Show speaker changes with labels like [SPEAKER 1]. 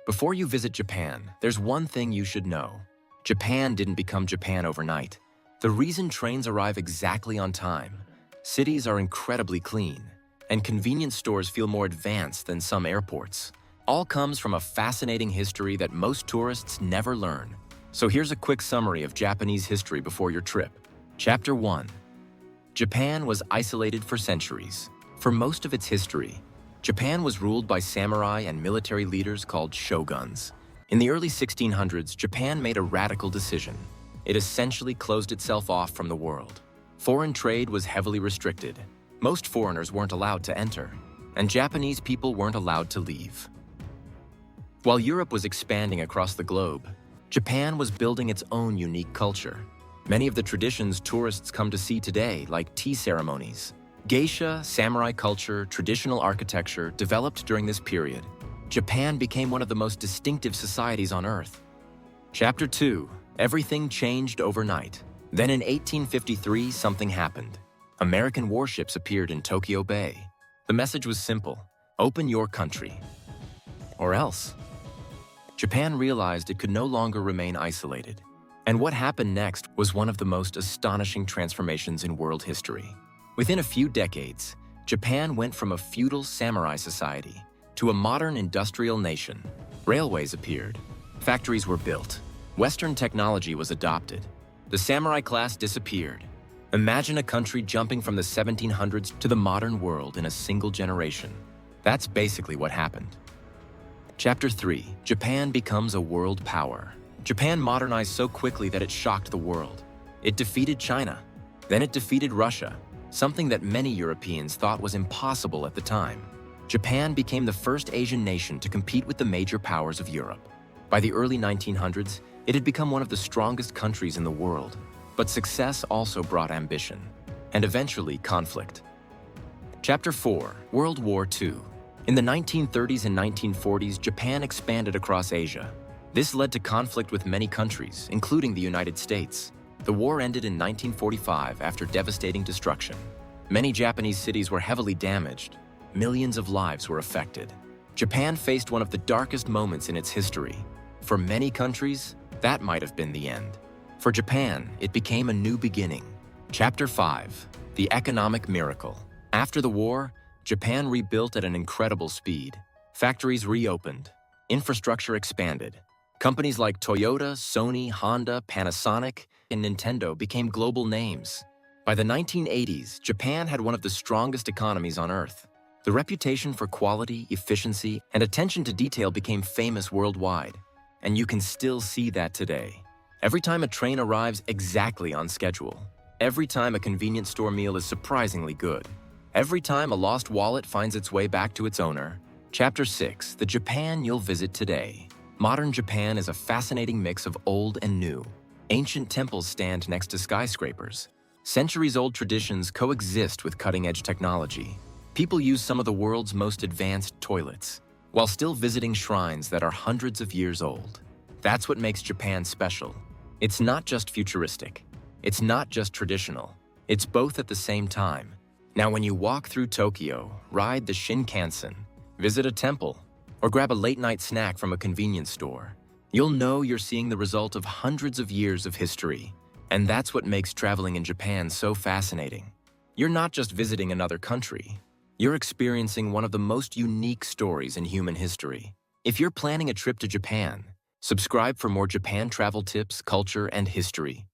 [SPEAKER 1] Before you visit Japan, there's one thing you should know. Japan didn't become Japan overnight. The reason trains arrive exactly on time, cities are incredibly clean, and convenience stores feel more advanced than some airports, all comes from a fascinating history that most tourists never learn. So here's a quick summary of Japanese history before your trip. Chapter 1. Japan was isolated for centuries. For most of its history, Japan was ruled by samurai and military leaders called shoguns. In the early 1600s, Japan made a radical decision. It essentially closed itself off from the world. Foreign trade was heavily restricted. Most foreigners weren't allowed to enter, and Japanese people weren't allowed to leave. While Europe was expanding across the globe, Japan was building its own unique culture. Many of the traditions tourists come to see today, like tea ceremonies, geisha, samurai culture, traditional architecture, developed during this period. Japan became one of the most distinctive societies on Earth. Chapter 2. Everything changed overnight. Then in 1853, something happened. American warships appeared in Tokyo Bay. The message was simple: open your country, or else. Japan realized it could no longer remain isolated. And what happened next was one of the most astonishing transformations in world history. Within a few decades, Japan went from a feudal samurai society to a modern industrial nation. Railways appeared, factories were built, Western technology was adopted. The samurai class disappeared. Imagine a country jumping from the 1700s to the modern world in a single generation. That's basically what happened. Chapter 3. Japan becomes a world power. Japan modernized so quickly that it shocked the world. It defeated China. Then it defeated Russia, something that many Europeans thought was impossible at the time. Japan became the first Asian nation to compete with the major powers of Europe. By the early 1900s, it had become one of the strongest countries in the world. But success also brought ambition, and eventually conflict. Chapter 4. World War II. In the 1930s and 1940s, Japan expanded across Asia. This led to conflict with many countries, including the United States. The war ended in 1945 after devastating destruction. Many Japanese cities were heavily damaged. Millions of lives were affected. Japan faced one of the darkest moments in its history. For many countries, that might have been the end. For Japan, it became a new beginning. Chapter 5. The Economic Miracle. After the war, Japan rebuilt at an incredible speed. Factories reopened. Infrastructure expanded. Companies like Toyota, Sony, Honda, Panasonic, and Nintendo became global names. By the 1980s, Japan had one of the strongest economies on Earth. The reputation for quality, efficiency, and attention to detail became famous worldwide. And you can still see that today. Every time a train arrives exactly on schedule. Every time a convenience store meal is surprisingly good. Every time a lost wallet finds its way back to its owner. Chapter 6. The Japan you'll visit today. Modern Japan is a fascinating mix of old and new. Ancient temples stand next to skyscrapers. Centuries-old traditions coexist with cutting-edge technology. People use some of the world's most advanced toilets, while still visiting shrines that are hundreds of years old. That's what makes Japan special. It's not just futuristic. It's not just traditional. It's both at the same time. Now, when you walk through Tokyo, ride the Shinkansen, visit a temple, or grab a late-night snack from a convenience store, you'll know you're seeing the result of hundreds of years of history. And that's what makes traveling in Japan so fascinating. You're not just visiting another country. You're experiencing one of the most unique stories in human history. If you're planning a trip to Japan, subscribe for more Japan travel tips, culture, and history.